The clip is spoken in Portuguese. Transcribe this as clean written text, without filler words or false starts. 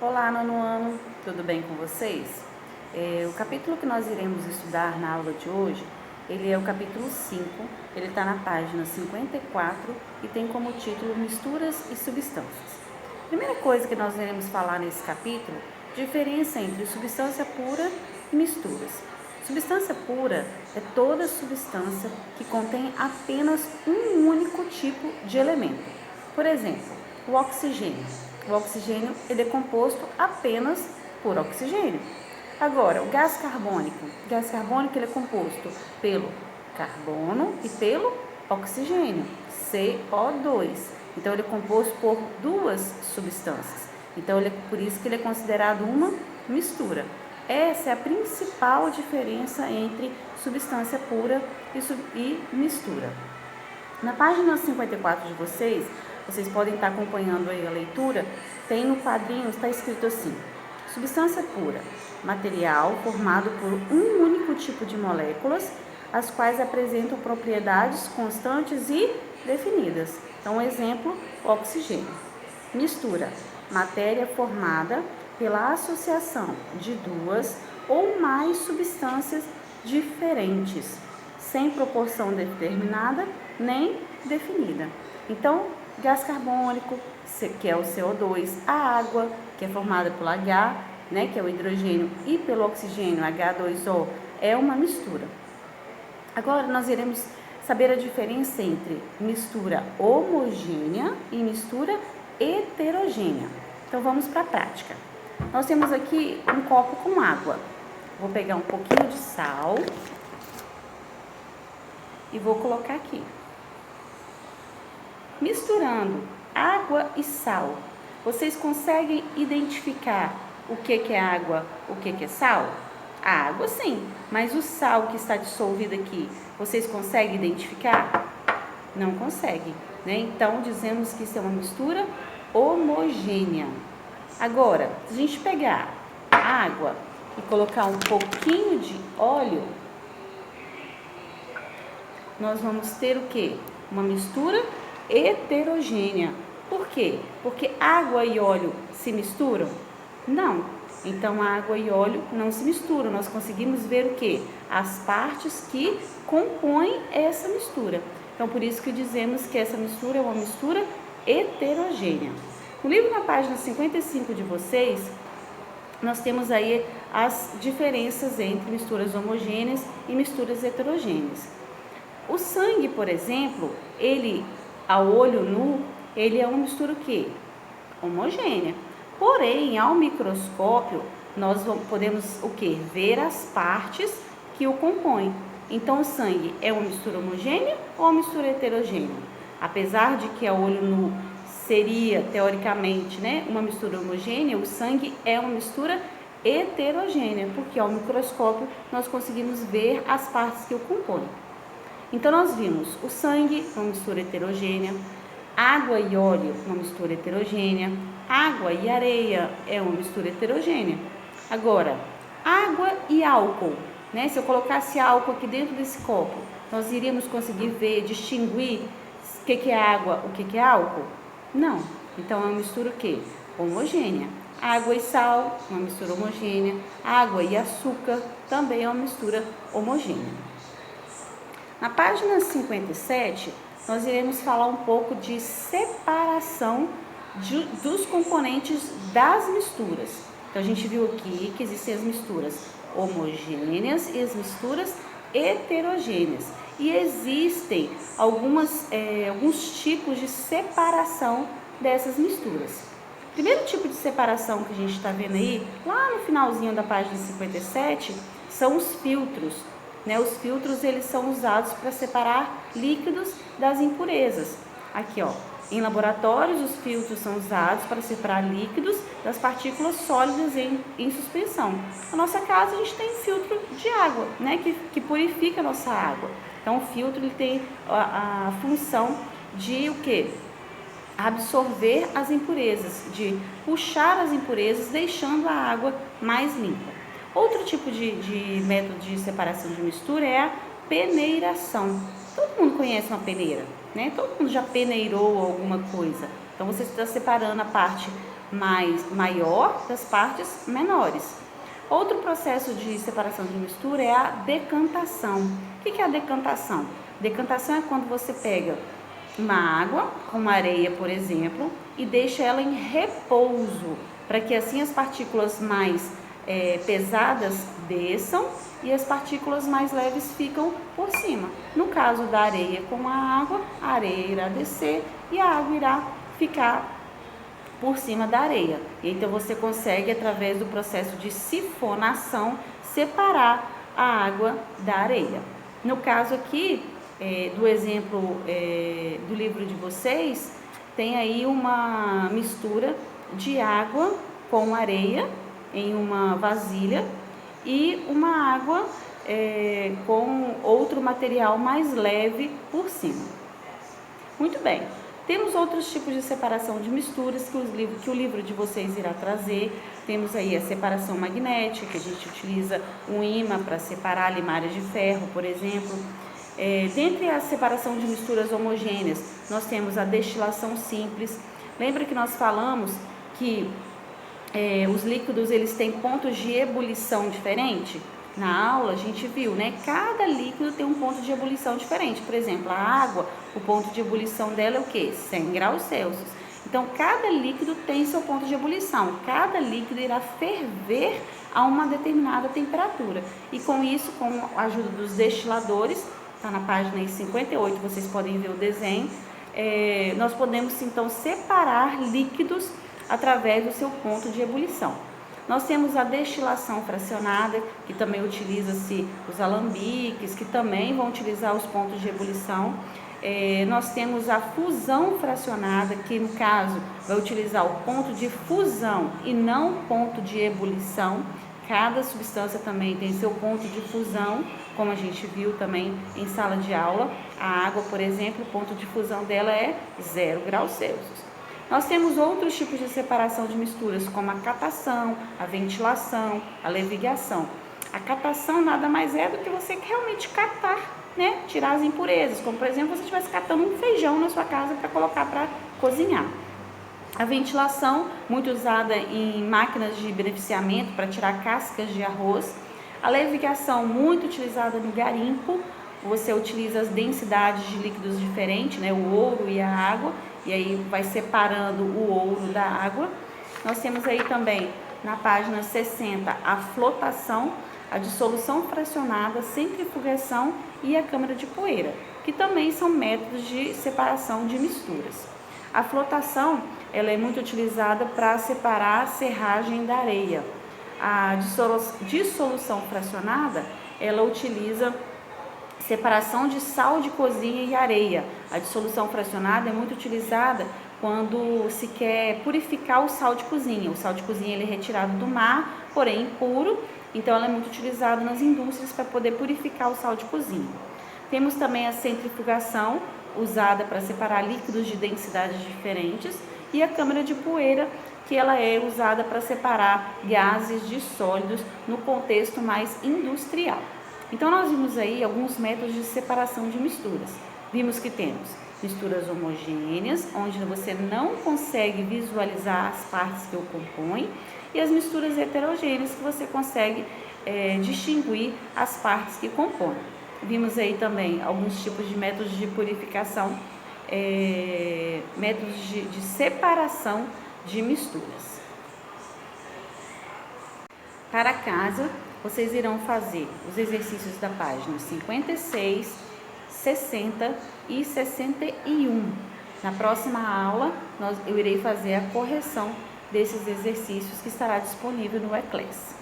Olá, nono ano, tudo bem com vocês? O capítulo que nós iremos estudar na aula de hoje, ele é o capítulo 5, ele está na página 54 e tem como título Misturas e Substâncias. Primeira coisa que nós iremos falar nesse capítulo, diferença entre substância pura e misturas. Substância pura é toda substância que contém apenas um único tipo de elemento. Por exemplo, o oxigênio. O oxigênio ele é composto apenas por oxigênio. Agora, o gás carbônico. O gás carbônico ele é composto pelo carbono e pelo oxigênio, CO2. Então, ele é composto por duas substâncias. Então, por isso que ele é considerado uma mistura. Essa é a principal diferença entre substância pura e mistura. Na página 54 de vocês podem estar acompanhando aí a leitura, tem no quadrinho, está escrito assim: substância pura, material formado por um único tipo de moléculas, as quais apresentam propriedades constantes e definidas. Então, exemplo, oxigênio. Mistura, matéria formada pela associação de duas ou mais substâncias diferentes, sem proporção determinada nem definida. Então, gás carbônico, que é o CO2, a água, que é formada pelo H, que é o hidrogênio, e pelo oxigênio, H2O, é uma mistura. Agora, nós iremos saber a diferença entre mistura homogênea e mistura heterogênea. Então, vamos para a prática. Nós temos aqui um copo com água. Vou pegar um pouquinho de sal e vou colocar aqui. Misturando água e sal, vocês conseguem identificar o que é água, o que é sal? A água sim, mas o sal que está dissolvido aqui, vocês conseguem identificar? Não conseguem, né? Então, dizemos que isso é uma mistura homogênea. Agora, se a gente pegar a água e colocar um pouquinho de óleo, nós vamos ter o quê? Uma mistura heterogênea. Por quê? Porque água e óleo se misturam? Não. Então, água e óleo não se misturam. Nós conseguimos ver o quê? As partes que compõem essa mistura. Então, por isso que dizemos que essa mistura é uma mistura heterogênea. No livro, na página 55 de vocês, nós temos aí as diferenças entre misturas homogêneas e misturas heterogêneas. O sangue, por exemplo, ele, ao olho nu, ele é uma mistura o quê? Homogênea. Porém, ao microscópio, nós podemos o quê? Ver as partes que o compõem. Então, o sangue é uma mistura homogênea ou uma mistura heterogênea? Apesar de que ao olho nu seria, teoricamente, uma mistura homogênea, o sangue é uma mistura heterogênea, porque ao microscópio nós conseguimos ver as partes que o compõem. Então, nós vimos o sangue, uma mistura heterogênea, água e óleo, uma mistura heterogênea, água e areia é uma mistura heterogênea. Agora, água e álcool, se eu colocasse álcool aqui dentro desse copo, nós iríamos conseguir ver, distinguir o que é água, o que é álcool? Não. Então, é uma mistura o quê? Homogênea. Água e sal, uma mistura homogênea. Água e açúcar, também é uma mistura homogênea. Na página 57, nós iremos falar um pouco de separação dos componentes das misturas. Então, a gente viu aqui que existem as misturas homogêneas e as misturas heterogêneas. E existem alguns tipos de separação dessas misturas. O primeiro tipo de separação que a gente está vendo aí, lá no finalzinho da página 57, são os filtros. Os filtros eles são usados para separar líquidos das impurezas. Aqui, em laboratórios, os filtros são usados para separar líquidos das partículas sólidas em suspensão. Na nossa casa, a gente tem filtro de água, que purifica a nossa água. Então, o filtro ele tem a função de o quê? Absorver as impurezas, de puxar as impurezas, deixando a água mais limpa. Outro tipo de método de separação de mistura é a peneiração. Todo mundo conhece uma peneira, Todo mundo já peneirou alguma coisa. Então, você está separando a parte maior das partes menores. Outro processo de separação de mistura é a decantação. O que é a decantação? Decantação é quando você pega uma água com areia, por exemplo, e deixa ela em repouso, para que assim as partículas mais pesadas desçam e as partículas mais leves ficam por cima. No caso da areia com a areia irá descer e a água irá ficar por cima da areia. E então você consegue, através do processo de sifonação, separar a água da areia. No caso aqui, do exemplo do livro de vocês, tem aí uma mistura de água com areia em uma vasilha e uma água com outro material mais leve por cima. Muito bem. Temos outros tipos de separação de misturas que o livro de vocês irá trazer. Temos aí a separação magnética, que a gente utiliza um ímã para separar limárias de ferro, por exemplo. Dentre a separação de misturas homogêneas, nós temos a destilação simples. Lembra que nós falamos que os líquidos eles têm pontos de ebulição diferente? Na aula a gente viu, né? Cada líquido tem um ponto de ebulição diferente. Por exemplo, a água, o ponto de ebulição dela é o quê? 100 graus Celsius. Então, cada líquido tem seu ponto de ebulição. Cada líquido irá ferver a uma determinada temperatura. E com isso, com a ajuda dos destiladores, está na página 58, vocês podem ver o desenho, nós podemos então separar líquidos através do seu ponto de ebulição. Nós temos a destilação fracionada, que também utiliza-se os alambiques, que também vão utilizar os pontos de ebulição. Nós temos a fusão fracionada, que no caso vai utilizar o ponto de fusão e não ponto de ebulição. Cada substância também tem seu ponto de fusão, como a gente viu também em sala de aula. A água, por exemplo, o ponto de fusão dela é 0 graus Celsius. Nós temos outros tipos de separação de misturas, como a catação, a ventilação, a levigação. A catação nada mais é do que você realmente catar, né? Tirar as impurezas, como por exemplo, você estivesse catando um feijão na sua casa para colocar para cozinhar. A ventilação, muito usada em máquinas de beneficiamento para tirar cascas de arroz. A levigação, muito utilizada no garimpo. Você utiliza as densidades de líquidos diferentes, né? O ouro e a água. E aí vai separando o ouro da água. Nós temos aí também, na página 60, a flotação, a dissolução fracionada, centrifugação e a câmara de poeira, que também são métodos de separação de misturas. A flotação, ela é muito utilizada para separar a serragem da areia. A dissolução fracionada, ela utiliza separação de sal de cozinha e areia. A dissolução fracionada é muito utilizada quando se quer purificar o sal de cozinha. O sal de cozinha ele é retirado do mar, porém impuro, então ela é muito utilizada nas indústrias para poder purificar o sal de cozinha. Temos também a centrifugação, usada para separar líquidos de densidades diferentes, e a câmara de poeira, que ela é usada para separar gases de sólidos no contexto mais industrial. Então, nós vimos aí alguns métodos de separação de misturas. Vimos que temos misturas homogêneas, onde você não consegue visualizar as partes que o compõem, e as misturas heterogêneas, que você consegue distinguir as partes que compõem. Vimos aí também alguns tipos de métodos de purificação, métodos de separação de misturas. Para casa, vocês irão fazer os exercícios da página 56, 60 e 61. Na próxima aula, eu irei fazer a correção desses exercícios que estará disponível no eClass.